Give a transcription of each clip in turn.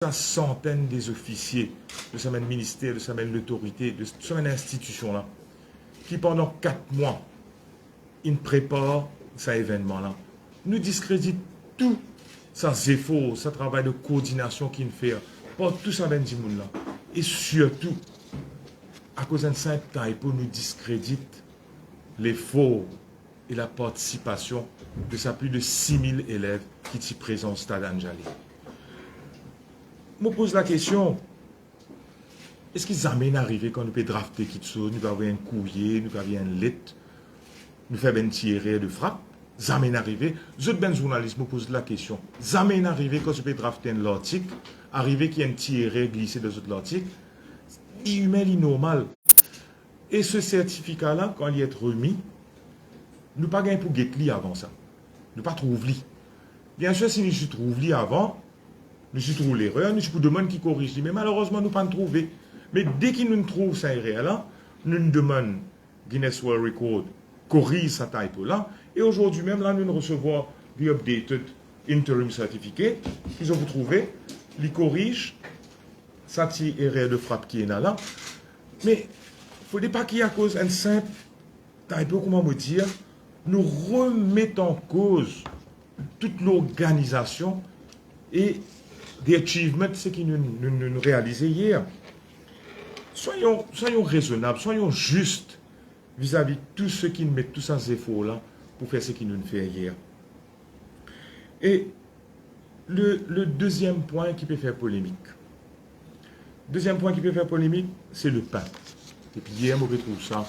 sa centaine des officiers de sa même ministère, de sa même autorité, de sa même institution-là, qui pendant 4 mois, ils préparent cet événement-là. Nous discrédite tout ça efforts, ça travail de coordination qu'il fait, par tout ça ben là. Et surtout, à cause d'un simple temps, pour nous discrédite l'effort et la participation de sa plus de 6000 élèves qui sont présents au stade Anjali. Je me pose la question, est-ce qu'ils amènent à arriver quand nous pouvons drafter Kitso, nous avons un courrier, nous avons un lettre, nous faisons un tiré de frappe, ils amènent à arriver, les autres journalistes me posent la question, ils amènent à arriver quand je peux drafter un article, arriver qu'il y a un tiré glissé dans l'article, inhumain, normal. Et ce certificat-là, quand il est remis, nous ne pas gagner pour guetter avant ça. Nous pas trouver. Bien sûr, si nous trouvons avant, nous trouvons l'erreur, nous pour demander qui corrige. Mais malheureusement, nous ne pas trouver. Mais dès qu'ils nous trouvent ça erreur-là, nous demandons Guinness World Record corrige sa typo-là. Et aujourd'hui même, là, nous recevons the updated interim certificate qu'ils ont trouvé, ils corrigent ça erreur de frappe qui est là. Mais il ne faut pas qu'il y ait à cause d'un simple typo, comment me dire, nous remettons en cause toute l'organisation et des achievements, ce qui nous réalisé hier. Soyons raisonnables, soyons justes vis-à-vis de tous ceux qui mettent tous ces efforts-là pour faire ce qu'ils nous fait hier. Et le deuxième point qui peut faire polémique. Deuxième point qui peut faire polémique, c'est le pain. Et puis hier, on retrouve ça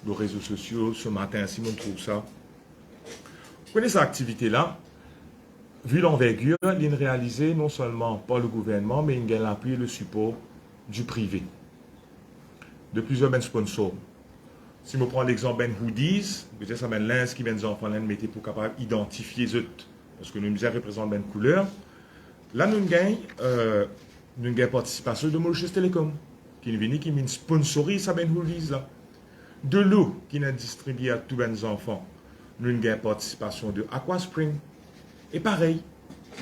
les réseaux sociaux, ce matin, si on trouve ça. Vous connaissez cette activité-là, vu l'envergure, il est réalisé non seulement par le gouvernement, mais il a l'appui et le support du privé, de plusieurs sponsors. Si je prends l'exemple ben hoodies, peut-être ça ben lens qui ben des enfants mettez pour capable identifier les autres, parce que nous nous représentons ben couleur. Là, nous gagnons participation de Mauritius Telecom, qui vient qui sponsorise ça ben hoodies là. De l'eau qui est distribuée à tous les enfants, nous avons participation de Aqua Spring. Et pareil,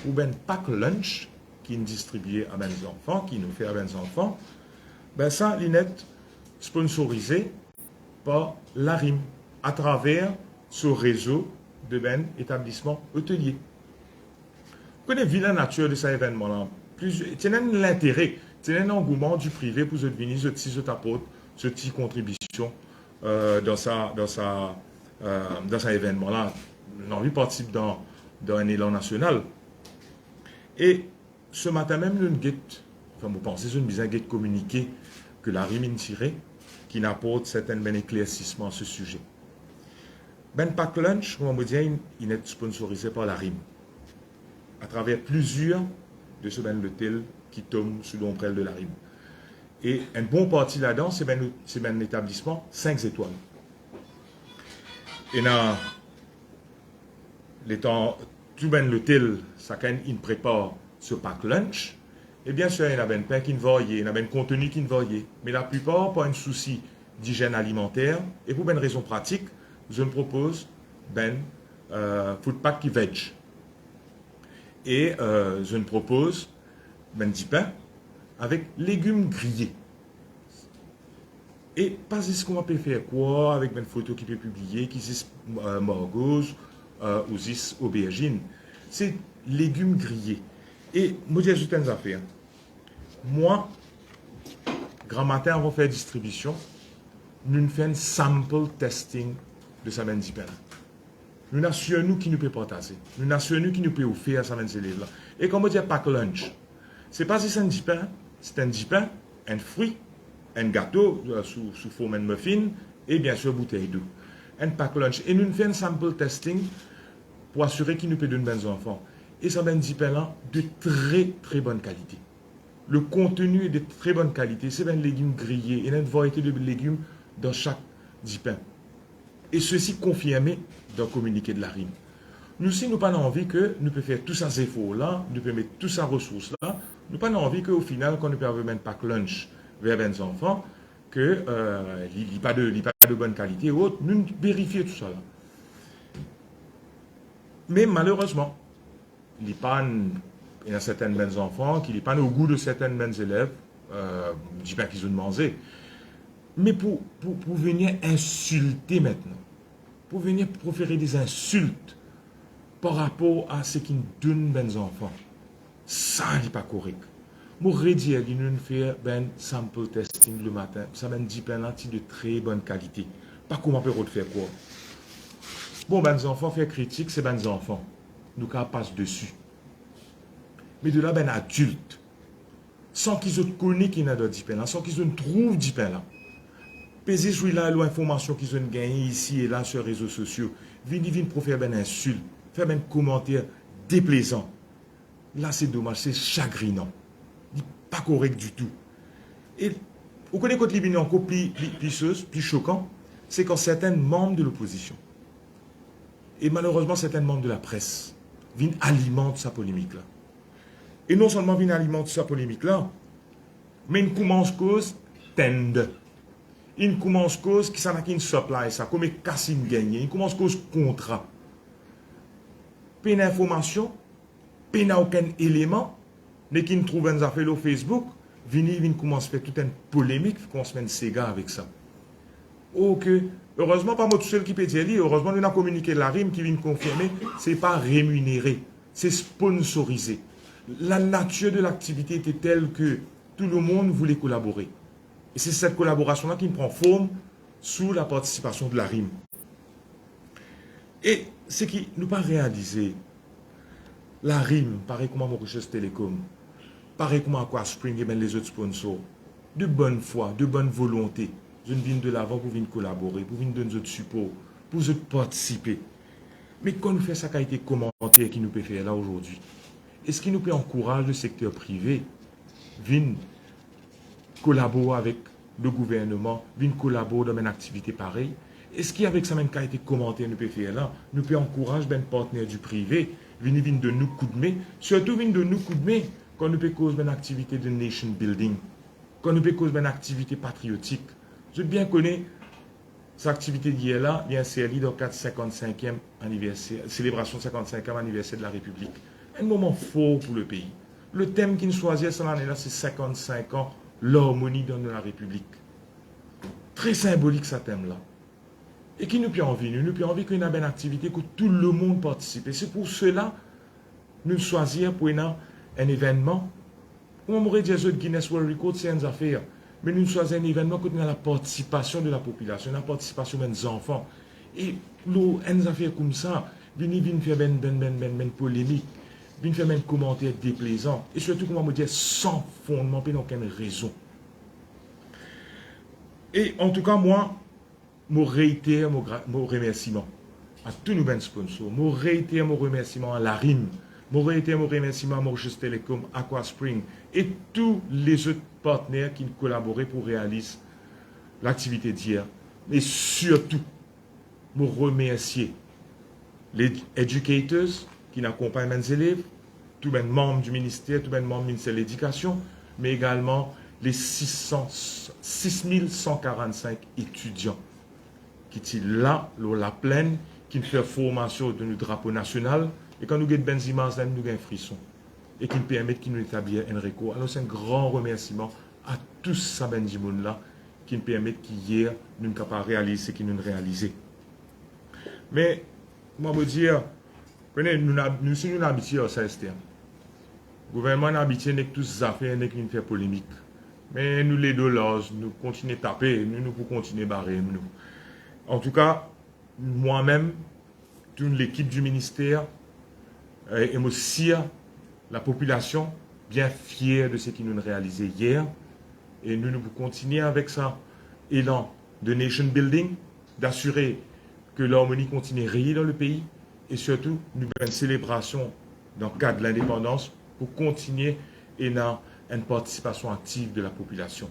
ou ben pack lunch qui est distribué à mes enfants, qui nous fait à mes enfants, ben ça, il est sponsorisé par l'ARIM à travers ce réseau de ben établissements hôteliers. Vous connaissez la nature de cet événement-là. C'est l'intérêt, c'est un engouement du privé pour venir, ce apporte, ce petite contribution dans cet événement-là. On a envie de participer dans un élan national. Et ce matin même, nous avons pensé sur une mise en guette communiqué que la RIM tiré, qui n'apporte certains éclaircissements à ce sujet. Ben Pack Lunch, on va dire, il est sponsorisé par la RIM, à travers plusieurs de ce ben l'hôtel qui tombent sous l'ombrelle de la RIM. Et un bon parti là-dedans, c'est un établissement 5 étoiles. Et dans tout ben l'hôtel, chacun il prépare ce pack lunch. Et bien sûr, il y a ben pain qui ne varie, il y a ben contenu qui ne varie. Mais la plupart, pas un souci d'hygiène alimentaire. Et pour une raison pratique, je me propose ben food pack qui veg. Et je me propose ben du pain avec légumes grillés. Et pas ce qu'on peut faire quoi avec une photo qui peut publier, qui dit margos ou dit aubergine. C'est légumes grillés. Et moi, j'ai juste une affaire. Moi, grand matin, on va faire distribution. Nous faisons un sample testing de sa main d'hyper. Nous assurons qui nous peut partager. Nous assurons qui nous peut offrir à sa main élèves-là. Et comme on dit, pack lunch. C'est pas si c'est un pain, c'est un pain, un fruit, un gâteau sous forme de muffin et bien sûr bouteille d'eau. Un pack lunch. Et nous faisons un sample testing pour assurer qu'il nous peut donner des enfants. Et ça ben là de très très bonne qualité. Le contenu est de très bonne qualité. C'est un légumes grillés. Il y a une variété de légumes dans chaque pain. Et ceci confirmé dans le communiqué de la RIM. Nous aussi, nous n'avons pas envie que nous puissions faire tous ces efforts-là, nous pouvons mettre toutes ces ressources-là. Nous n'avons pas envie qu'au final, quand nous pouvons avoir un pack lunch vers les enfants, qu'il n'y ait pas de bonne qualité ou autre. Nous vérifions tout ça là. Mais malheureusement, il n'y a pas il y a certaines belles enfants qui n'est pas au goût de certaines belles élèves, je dis pas qu'ils ont demandé, mais pour venir insulter maintenant, pour venir proférer des insultes par rapport à ce qui nous donne belles enfants, ça n'est pas correct. Moi, redire, il nous fait ben sample testing le matin, ça m'a dit plein de très bonne qualité. Pas comment on peut faire quoi. Bon, ben enfants faire critique, c'est ben enfants. Nous qu'à passe dessus. Mais de là, ben adulte, sans qu'ils ont connu qu'il y a d'autres là, sans qu'ils ont trouvé du pain là. Peser sur l'information qu'ils ont gagné ici et là sur les réseaux sociaux, viennent pour faire ben insulte, faire ben commentaire déplaisant. Là, c'est dommage, c'est chagrinant. Pas correct du tout. Et vous connaissez quand les encore plus choquant, c'est quand certains membres de l'opposition, et malheureusement certains membres de la presse, viennent alimenter sa polémique là. Et non seulement viennent alimenter sa polémique là, mais ils commencent cause tend. Ils commencent cause qui s'en a qu'une supply, ça, comme Cassim gagné, ils commencent cause contrat. Pas d'information, pas aucun élément, mais qui ne trouvent un affaire au Facebook, viennent commencer à faire toute une polémique, qu'on se met une Sega avec ça. Ok, heureusement, pas moi tout seul qui peut dire, heureusement, nous avons communiqué la rime qui vient confirmer, c'est pas rémunéré, c'est sponsorisé. La nature de l'activité était telle que tout le monde voulait collaborer. Et c'est cette collaboration-là qui prend forme sous la participation de la rime. Et ce qui nous pas réalisé, la rime, pareil comme à Mauritius Telecom, pareil comme à Aquaspring et même les autres sponsors, de bonne foi, de bonne volonté, je viens de l'avant pour venir collaborer, pour venir donner notre support, pour venir participer. Mais quand nous faisons ça qui a été commenté qui nous peut faire là aujourd'hui, est-ce qu'il nous peut encourager le secteur privé, venir collaborer avec le gouvernement, venir collaborer dans une activité pareille? Est-ce qu'avec ça même qui a été commenté nous peut faire là, nous peut encourager ben partenaire du privé, venir de nous coup de main, surtout venir de nous coup de main quand nous peut causer une activité de nation building, quand nous peut causer une activité patriotique. Je bien connais cette activité d'hier là, il y a un CLI dans le 55e anniversaire, célébration 55e anniversaire de la République. Un moment fort pour le pays. Le thème qu'il choisit cette année-là, c'est 55 ans, l'harmonie dans la République. Très symbolique ce thème-là. Et qui nous peut envie? Nous peut envie qu'il y ait une activité que tout le monde participe. Et c'est pour cela nous choisir pour un événement. Comme on m'aurait dit, Guinness World Record, c'est une affaire. Mais nous choisissons un événement qui a la participation de la population, la participation des enfants. Et une affaire comme ça, viennent faire une polémique, viennent faire un commentaire déplaisant. Et surtout, comme on me dit, sans fondement, pas aucune raison. Et en tout cas, moi, je réitère mon remerciement à tous nos sponsors. Je réitère mon remerciement à la RIM. Je réitère mon remerciement à Mauritius Telecom, Aquaspring et tous les autres partenaires qui collaboraient pour réaliser l'activité d'hier. Et surtout, je remercie les educators qui accompagnent mes élèves, tous les membres du ministère, tous les membres du ministère de l'Éducation, mais également les 6145 étudiants qui sont là, la plaine, qui font formation de notre drapeau national. Et quand nous avons des images, nous avons un frisson. Et qui nous permettent de nous établir un récord. Alors c'est un grand remerciement à tous ces gens-là qui nous permettent qu'hier, nous ne sommes pas réaliser ce qu'ils nous réalisé. Mais, moi, je veux dire, nous sommes habitués à ça, le gouvernement est habitué à toutes ces affaires qui nous font polémique. Mais nous, les dollars, nous continuons à taper, nous pouvons continuer à barrer. Nous. En tout cas, moi-même, toute l'équipe du ministère, et aussi la population, bien fière de ce qu'ils nous ont réalisé hier. Et nous continuer avec ça, élan de nation building, d'assurer que l'harmonie continue à rayer dans le pays, et surtout, nous avons une célébration dans le cadre de l'indépendance pour continuer et dans une participation active de la population.